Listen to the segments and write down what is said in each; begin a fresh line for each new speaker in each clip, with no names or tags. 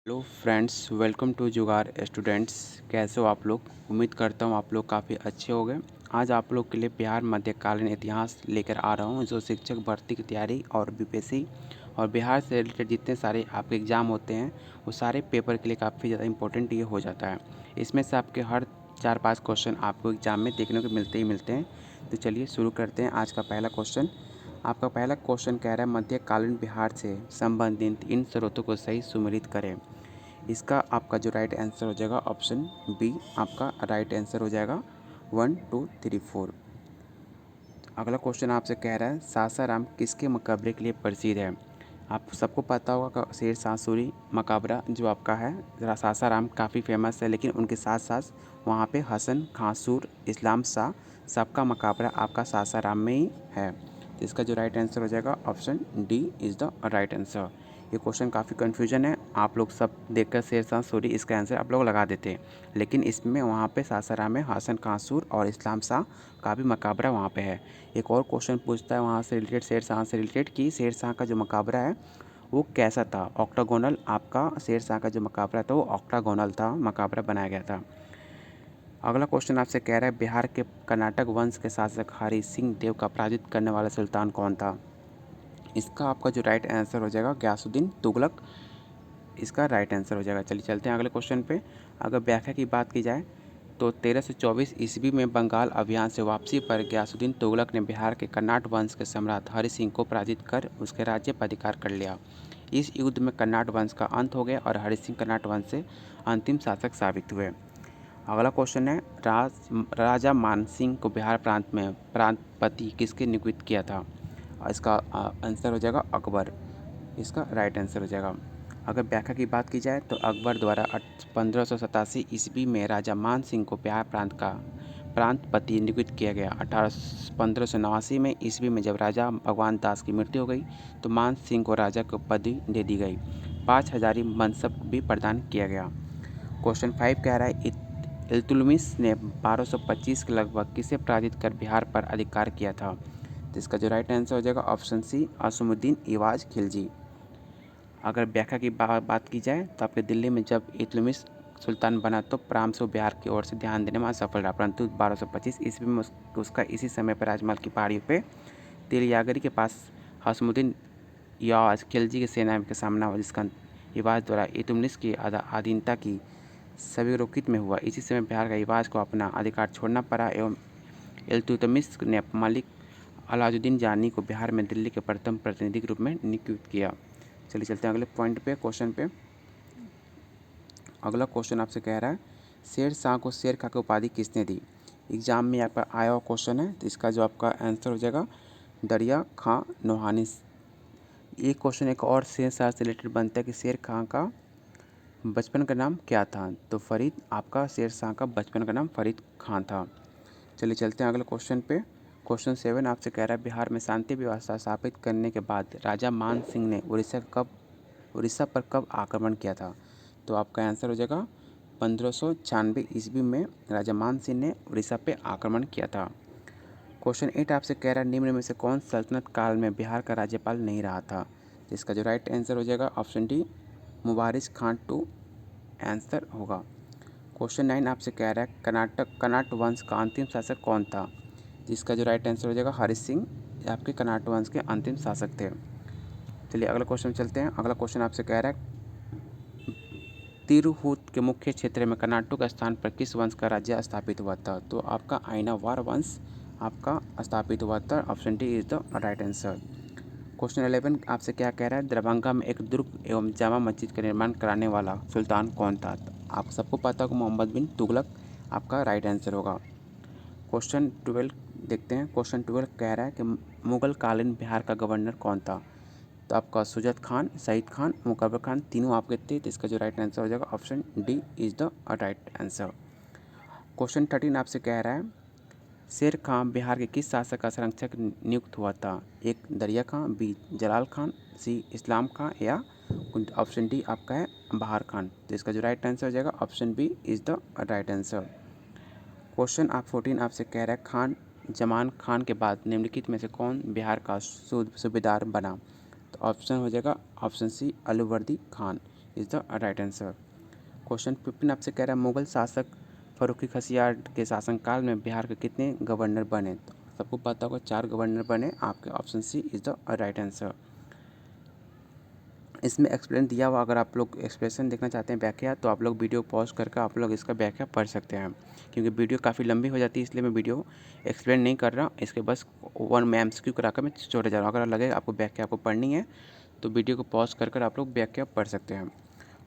Hello friends, welcome to जुगाड़ students. कैसे हो आप लोग? उम्मीद करता हूँ आप लोग काफ़ी अच्छे होंगे। आज आप लोग के लिए बिहार मध्यकालीन इतिहास लेकर आ रहा हूँ, जो शिक्षक भर्ती की तैयारी और बीपीएससी और बिहार से रिलेटेड जितने सारे आपके एग्ज़ाम होते हैं वो सारे पेपर के लिए काफ़ी ज़्यादा इंपॉर्टेंट ये हो जाता है। इसमें से आपके हर 4-5 क्वेश्चन आपको एग्ज़ाम में देखने को मिलते ही मिलते हैं। तो चलिए शुरू करते हैं। आज का पहला क्वेश्चन, आपका पहला क्वेश्चन कह रहा है मध्यकालीन बिहार से संबंधित इन स्रोतों को सही सुमेलित करें। इसका आपका जो राइट आंसर हो जाएगा ऑप्शन बी आपका राइट आंसर हो जाएगा 1, 2, 3, 4। अगला क्वेश्चन आपसे कह रहा है सासाराम किसके मकबरे के लिए प्रसिद्ध है। आप सबको पता होगा कि शेर शाह सूरी मकबरा जो आपका है सासाराम काफ़ी फेमस है, लेकिन उनके साथ साथ वहाँ पे हसन खासूर इस्लाम शाह सबका मकबरा आपका सासाराम में ही है। तो इसका जो राइट आंसर हो जाएगा option D is the right answer. ये क्वेश्चन काफ़ी कन्फ्यूजन है, आप लोग सब देखकर शेर शाह सूरी इसका आंसर आप लोग लगा देते हैं, लेकिन इसमें वहाँ पे सासाराम में हसन खासूर और इस्लाम शाह का भी मकबरा वहाँ पे है। एक और क्वेश्चन पूछता है वहाँ से रिलेटेड, शेर शाह से रिलेटेड, कि शेर शाह का जो मकबरा है वो कैसा था। ऑक्टागोनल आपका शेर शाह का जो मकबरा था वो ऑक्टागोनल था, मकबरा बनाया गया था। अगला क्वेश्चन आपसे कह रहा है बिहार के कर्नाटक वंश के शासक हरि सिंह देव का पराजित करने वाला सुल्तान कौन था। इसका आपका जो राइट आंसर हो जाएगा गयासुद्दीन तुगलक, इसका राइट आंसर हो जाएगा। चलिए चलते हैं अगले क्वेश्चन पे। अगर व्याख्या की बात की जाए तो 1324 ईस्वी में बंगाल अभियान से वापसी पर गयासुद्दीन तुगलक ने बिहार के कर्नाट वंश के सम्राट हरि सिंह को पराजित कर उसके राज्य पर अधिकार कर लिया। इस युद्ध में कर्नाट वंश का अंत हो गया और हरि सिंह कर्नाट वंश से अंतिम शासक साबित हुए। अगला क्वेश्चन है राजा मान सिंह को बिहार प्रांत में प्रांतपति किसके नियुक्त किया था। इसका आंसर हो जाएगा अकबर, इसका राइट आंसर हो जाएगा। अगर व्याख्या की बात की जाए तो अकबर द्वारा 1587 ईस्वी में राजा मान सिंह को बिहार प्रांत का प्रांतपति नियुक्त किया गया। 1589 में ईस्वी में जब राजा भगवान दास की मृत्यु हो गई तो मान सिंह को राजा की उपाधि दे दी गई। 5000 मनसब भी प्रदान किया गया। क्वेश्चन 5 कह रहा है इल्तुतमिश ने 1225 के लगभग किसे पराजित कर बिहार पर अधिकार किया था। तो इसका जो राइट आंसर हो जाएगा ऑप्शन सी असमुद्दीन इवाज खिलजी। अगर व्याख्या की बात की जाए तो आपके दिल्ली में जब इल्तुतमिश सुल्तान बना तो प्राम से बिहार की ओर से ध्यान देने में असफल रहा, परंतु 1225 ईस्वी में उसका इसी समय पर राजमहल की पहाड़ियों पे तेलियागरी के पास हसमुद्दीन याज खिलजी की सेना के सामना हुआ, जिसका इवाज द्वारा इल्तुतमिश की अधीनता की सभी रोकित में हुआ। इसी समय बिहार का इवाज को अपना अधिकार छोड़ना पड़ा एवं इल्तुतमिश ने मलिक अलाउद्दीन जानी को बिहार में दिल्ली के प्रथम प्रतिनिधि के रूप में नियुक्त किया। चलिए चलते हैं अगले पॉइंट पे, क्वेश्चन पे। अगला क्वेश्चन आपसे कह रहा है शेर शाह को शेर खां की उपाधि किसने दी। एग्जाम में यहाँ पर आया हुआ क्वेश्चन है, तो इसका जो आपका आंसर हो जाएगा दरिया खां नोहानी। ये क्वेश्चन एक और शेर शाह से रिलेटेड बनता है कि शेर खां का बचपन का नाम क्या था, तो फरीद, आपका शेर शाह का बचपन का नाम फरीद खान था। चलिए चलते हैं अगले क्वेश्चन पे। क्वेश्चन 7 आपसे कह रहा है बिहार में शांति व्यवस्था स्थापित करने के बाद राजा मान सिंह ने उड़ीसा पर कब आक्रमण किया था। तो आपका आंसर हो जाएगा 1596 ईस्वी में राजा मान सिंह ने उड़ीसा पे आक्रमण किया था। क्वेश्चन 8 आपसे कह रहा है निम्न में से कौन सल्तनत काल में बिहार का राज्यपाल नहीं रहा था। इसका जो राइट आंसर हो जाएगा ऑप्शन डी मुबारिज खान टू आंसर होगा। क्वेश्चन 9 आपसे कह रहा है कर्नाट वंश का अंतिम शासक कौन था। जिसका जो राइट आंसर हो जाएगा हरि सिंह, आपके कर्नाट वंश के अंतिम शासक थे। चलिए अगला क्वेश्चन चलते हैं। अगला क्वेश्चन आपसे कह रहा है तिरहुत के मुख्य क्षेत्र में कर्नाटक के स्थान पर किस वंश का राज्य स्थापित हुआ था। तो आपका आयनावार वंश आपका स्थापित हुआ था। Option D is the right answer. Question 11 आपसे क्या कह रहा है दरभंगा में एक दुर्ग एवं जामा मस्जिद का निर्माण कराने वाला सुल्तान कौन था। आप सबको पता होगा मोहम्मद बिन तुगलक, आपका राइट आंसर होगा। क्वेश्चन 12 देखते हैं। क्वेश्चन 12 कह रहा है कि मुगल कालीन बिहार का गवर्नर कौन था। तो आपका सुजत खान, सईद खान, मुकबल खान तीनों आपके थे। तो इसका जो राइट आंसर हो जाएगा option D is the right answer. Question 13 आपसे कह रहा है शेर खां बिहार के किस शासक का संरक्षक नियुक्त हुआ था। एक दरिया खां, बी जलाल खान, सी इस्लाम खां या ऑप्शन डी आपका है बहार खान। तो इसका जो राइट आंसर हो जाएगा option B is the right answer. Question 14 आपसे कह रहा है खान जमान खान के बाद निम्नलिखित में से कौन बिहार का सूबेदार बना। तो ऑप्शन हो जाएगा option C Alivardi Khan. Is the right answer. Question 15 आपसे कह रहा है मुगल शासक फर्रुख खसियार के शासनकाल में बिहार के कितने गवर्नर बने? तो सबको पता होगा 4 गवर्नर बने। आपके option C is the right answer. इसमें एक्सप्लेन दिया हुआ, अगर आप लोग एक्सप्रेशन देखना चाहते हैं व्याख्या, तो आप लोग वीडियो पॉज करके आप लोग इसका व्याख्या पढ़ सकते हैं, क्योंकि वीडियो काफ़ी लंबी हो जाती है, इसलिए मैं वीडियो एक्सप्लेन नहीं कर रहा। इसके बस वन में MCQ कराकर मैं छोड़े जा रहा हूँ। अगर लगे आपको व्याख्या आपको पढ़नी है तो वीडियो को पॉज कर आप लोग व्याख्या पढ़ सकते हैं।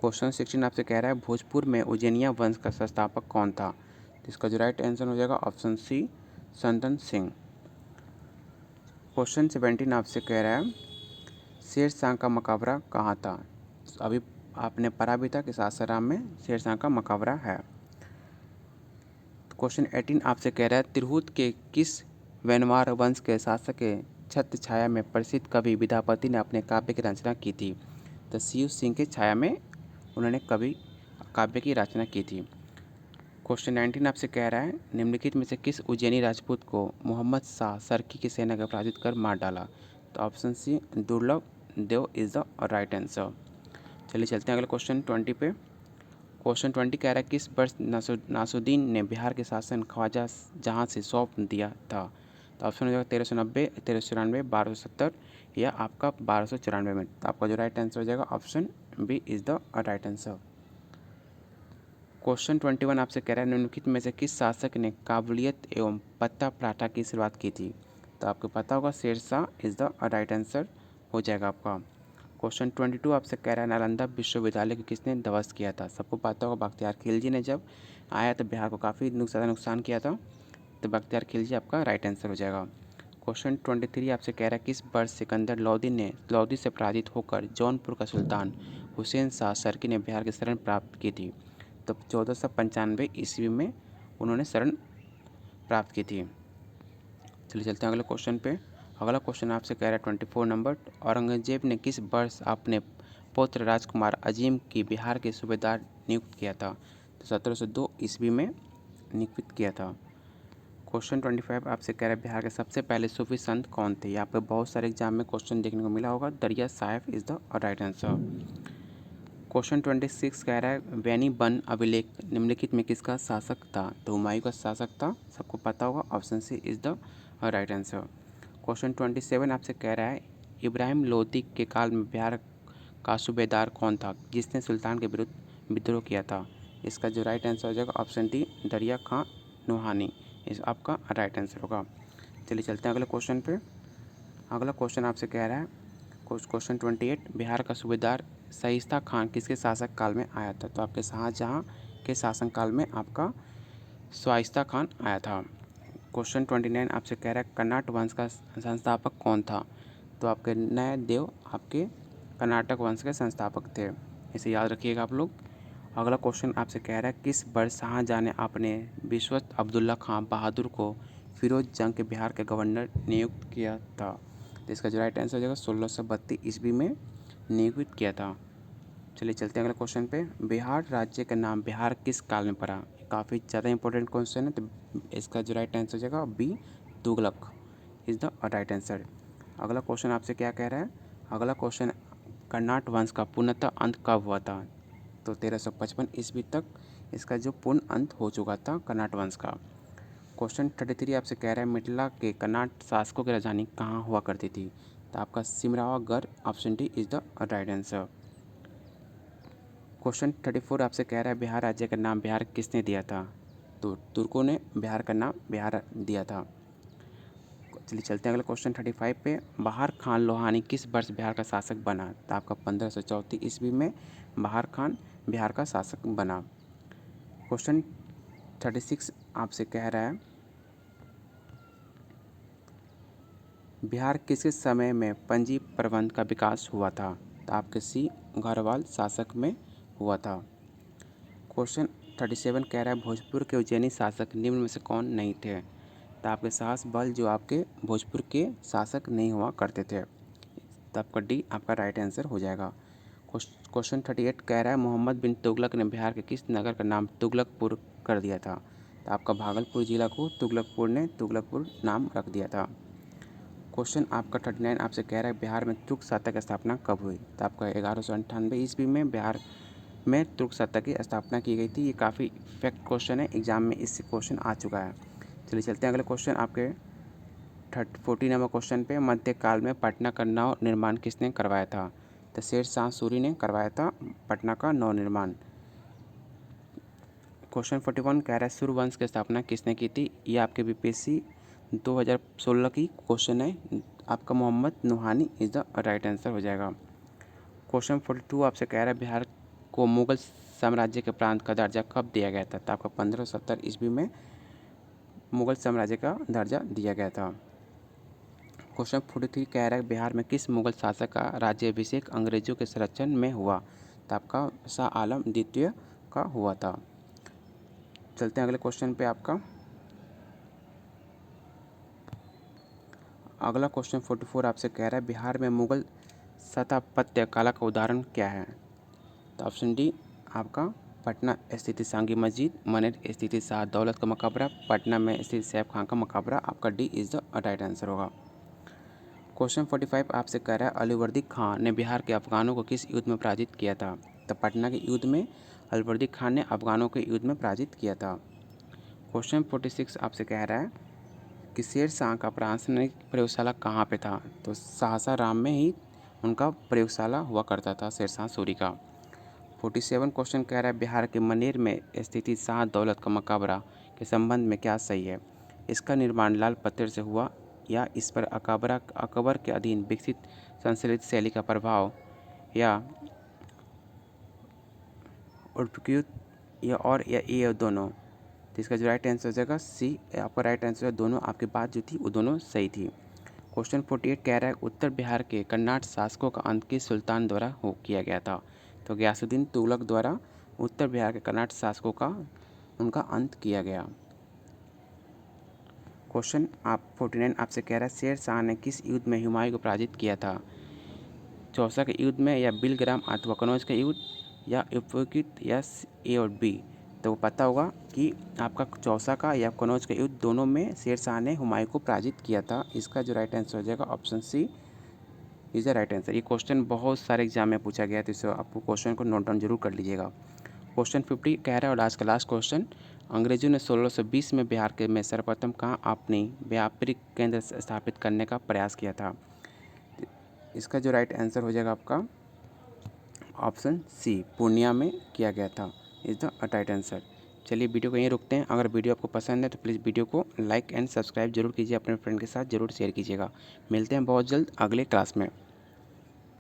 क्वेश्चन 16 आपसे कह रहा है भोजपुर में उज्जैनिया वंश का संस्थापक कौन था? तो इसका जो राइट आंसर हो जाएगा ऑप्शन सी संतन सिंह। क्वेश्चन 17 आपसे कह रहा है शेर शाह का मकबरा कहाँ था? अभी आपने पढ़ा भी था कि सासाराम में शेर शाह का मकबरा है। क्वेश्चन 18 आपसे कह रहा है तिरहुत के किस वैनवार वंश के शासक के छत्र छाया में प्रसिद्ध कवि विद्यापति ने अपने काव्य की रचना की थी? तो शिव सिंह के छाया में उन्होंने कवि काव्य की रचना की थी। क्वेश्चन 19 आपसे कह रहा है निम्नलिखित में से किस उज्जैनी राजपूत को मोहम्मद शाह सरकी की सेना का पराजित कर मार डाला? तो ऑप्शन सी दुर्लभ देव इज़ द राइट आंसर। चलिए चलते हैं अगले क्वेश्चन 20 पे। क्वेश्चन 20 कह रहा है किस वर्ष नासुद्दीन ने बिहार के शासन ख्वाजा जहाँ से सौंप दिया था? तो ऑप्शन हो जाएगा 1390, 1394, 1270 या आपका 1294 में। तो आपका जो राइट आंसर हो जाएगा option B is the right answer. Question 21 आपसे कह रहा है निम्नलिखित में से किस शासक ने काबुलियत एवं पत्ता पराठा की शुरुआत की थी? तो आपको पता होगा Sher Shah is the right answer हो जाएगा आपका। क्वेश्चन 22 आपसे कह रहा है नालंदा विश्वविद्यालय को किसने ध्वस्त किया था? सबको पता होगा बख्तियार खिलजी ने जब आया तो बिहार को काफ़ी ज़्यादा नुकसान किया था, तो बख्तियार खिलजी आपका राइट आंसर हो जाएगा। क्वेश्चन 23 आपसे कह रहा है किस वर्ष सिकंदर लोदी ने लोदी से पराजित होकर जौनपुर का सुल्तान हुसैन शाह सरकी ने बिहार की शरण प्राप्त की थी? तो 1495 ईस्वी में उन्होंने शरण प्राप्त की थी। चलिए चलते हैं अगले क्वेश्चन पे। अगला क्वेश्चन आपसे कह रहा है 24 नंबर औरंगजेब ने किस वर्ष अपने पुत्र राजकुमार अजीम की बिहार के सूबेदार नियुक्त किया था? तो 1702 ईस्वी में नियुक्त किया था। क्वेश्चन 25 आपसे कह रहा है बिहार के सबसे पहले सूफी संत कौन थे? यहाँ पे बहुत सारे एग्जाम में क्वेश्चन देखने को मिला होगा। दरिया Sahib is the right answer. Question 26 कह रहा है वैनी वन अभिलेख निम्नलिखित में किसका शासक था? तो हुमायूं का शासक था, सबको पता होगा option C is the right answer. Question 27 आपसे कह रहा है इब्राहिम लोदी के काल में बिहार का सूबेदार कौन था जिसने सुल्तान के विरुद्ध विद्रोह किया था? इसका जो राइट आंसर हो जाएगा ऑप्शन डी दरिया खां नूहानी इस आपका राइट आंसर होगा। चलिए चलते हैं अगले क्वेश्चन पे। अगला क्वेश्चन आपसे कह रहा है क्वेश्चन 28 बिहार का सूबेदार शाइस्ता खान किसके शासक काल में आया था? तो आपके शाहजहाँ के शासन काल में आपका शाइस्ता खान आया था। क्वेश्चन 29 आपसे कह रहा है कर्नाटक वंश का संस्थापक कौन था? तो आपके नए देव आपके कर्नाटक वंश के संस्थापक थे, इसे याद रखिएगा आप लोग। अगला क्वेश्चन आपसे कह रहा है किस वर्ष शाहजहाँ ने अपने विश्वस्त अब्दुल्ला खां बहादुर को फिरोज जंग के बिहार के गवर्नर नियुक्त किया था? तो इसका जो राइट आंसर हो जाएगा 1632 ईस्वी में नियुक्त किया था। चलिए चलते हैं अगले क्वेश्चन पे। बिहार राज्य का नाम बिहार किस काल में पड़ा? काफ़ी ज़्यादा इंपॉर्टेंट क्वेश्चन है, तो इसका जो राइट आंसर हो जाएगा B Tughlaq is the right answer. अगला क्वेश्चन आपसे क्या कह रहा है? अगला क्वेश्चन कर्नाट वंश का पूर्णतः अंत कब हुआ था? तो 1355 ईस्वी तक इसका जो पूर्ण अंत हो चुका था कर्नाट वंश का। क्वेश्चन 33 आपसे कह रहा है मिथिला के कर्नाट शासकों की राजधानी कहाँ हुआ करती थी? तो आपका Simraongadh option D is the right answer. Question 34 आपसे कह रहा है बिहार राज्य का नाम बिहार किसने दिया था? तो तुर्कों ने बिहार का नाम बिहार दिया था। चलिए चलते हैं अगले क्वेश्चन 35 पे। बहार खान लोहानी किस वर्ष बिहार का शासक बना? तो आपका 1534 ईस्वी में बहार खान बिहार का शासक बना। क्वेश्चन 36 आपसे कह रहा है बिहार किस समय में पंजी प्रबंध का विकास हुआ था? तो आपके सी गढ़वाल शासक में हुआ था। क्वेश्चन 37 कह रहा है भोजपुर के उज्जैनी शासक निम्न में से कौन नहीं थे? तो आपके साहस बल जो आपके भोजपुर के शासक नहीं हुआ करते थे, तो आपका डी आपका राइट आंसर हो जाएगा। क्वेश्चन 38 कह रहा है मोहम्मद बिन तुगलक ने बिहार के किस नगर का नाम तुगलकपुर कर दिया था? तो आपका भागलपुर जिला को तुगलकपुर ने तुगलकपुर नाम रख दिया था। क्वेश्चन आपका 39 आपसे कह रहा है बिहार में तुर्क सत्ता की स्थापना कब हुई? तो आपका 1198 ईस्वी में बिहार में तुर्क सत्ता की स्थापना की गई थी। ये काफ़ी फैक्ट क्वेश्चन है, एग्जाम में इससे क्वेश्चन आ चुका है। चलिए चलते हैं अगले क्वेश्चन आपके 40 नंबर क्वेश्चन पे। मध्यकाल में पटना का नव निर्माण किसने करवाया था? तो शेर शाह सूरी ने करवाया था पटना का नव निर्माण। क्वेश्चन 41 कह रहा है सूर्यवंश की स्थापना किसने की थी? ये आपके बीपीएससी 2016 की क्वेश्चन है। आपका Mohammad Nuhani is the right answer हो जाएगा। क्वेश्चन 42 आपसे कह रहा है बिहार को मुगल साम्राज्य के प्रांत का दर्जा कब दिया गया था? तो आपका 1570 ईस्वी में मुगल साम्राज्य का दर्जा दिया गया था। क्वेश्चन 43 कह रहा है बिहार में किस मुगल शासक का राज्याभिषेक अंग्रेजों के संरक्षण में हुआ? तो आपका शाह आलम द्वितीय का हुआ था। चलते हैं अगले क्वेश्चन पे आपका। अगला क्वेश्चन 44 आपसे कह रहा है बिहार में मुगल स्थापत्य कला का उदाहरण क्या है? तो ऑप्शन डी आपका पटना स्थित सांगी मस्जिद, मनेर स्थित शाह दौलत का मकबरा, पटना में स्थित सैफ खान का मकबरा। आपका D is the right answer होगा। क्वेश्चन 45 आपसे कह रहा है अलीवर्दी खान ने बिहार के अफगानों को किस युद्ध में पराजित किया था? तो पटना के युद्ध में अलीवर्दी खान ने अफगानों के युद्ध में पराजित किया था। क्वेश्चन 46 आपसे कह रहा है कि शेर शाह का प्रशासनिक प्रयोगशाला कहाँ पे था? तो सासाराम में ही उनका प्रयोगशाला हुआ करता था शेर शाह सूरी का। 47 क्वेश्चन कह रहा है बिहार के मनेर में स्थित शाह दौलत का मकबरा के संबंध में क्या सही है? इसका निर्माण लाल पत्थर से हुआ या इस पर अकबर के अधीन विकसित संशोधित शैली का प्रभाव या उपयुक्त या ये दोनों? तो इसका जो राइट आंसर हो जाएगा सी। आपका राइट आंसर है दोनों। आपकी बात जो थी वो दोनों सही थी। क्वेश्चन 48 कह रहा है उत्तर बिहार के कन्नाट शासकों का अंत किस सुल्तान द्वारा किया गया था? तो गयासुद्दीन तुगलक द्वारा उत्तर बिहार के कन्नाट शासकों का उनका अंत किया गया। क्वेश्चन 49 आपसे कह रहा है शेर शाह ने किस युद्ध में हुमायूं को पराजित किया था? चौसा के युद्ध में या बिलग्राम अथवा कनौज के युद्ध या उपयुक्त या ए और बी? तो पता होगा कि आपका चौसा का या कनौज का युद्ध दोनों में शेर शाह ने हुमायूं को पराजित किया था। इसका जो राइट आंसर हो जाएगा option C is the right answer. ये क्वेश्चन बहुत सारे एग्जाम में पूछा गया है, तो इसे आपको क्वेश्चन को नोट डाउन जरूर कर लीजिएगा। क्वेश्चन 50 कह रहा है और आज का लास्ट क्वेश्चन, अंग्रेजों ने 1620 में बिहार के में सर्वप्रथम कहाँ अपनी व्यापारिक केंद्र स्थापित करने का प्रयास किया था? इसका जो राइट आंसर हो जाएगा आपका ऑप्शन सी पूर्णिया में किया गया था इज़ द राइट आंसर। चलिए वीडियो को यहीं रुकते हैं। अगर वीडियो आपको पसंद है तो प्लीज़ वीडियो को लाइक एंड सब्सक्राइब जरूर कीजिए, अपने फ्रेंड के साथ जरूर शेयर कीजिएगा। मिलते हैं बहुत जल्द अगले क्लास में।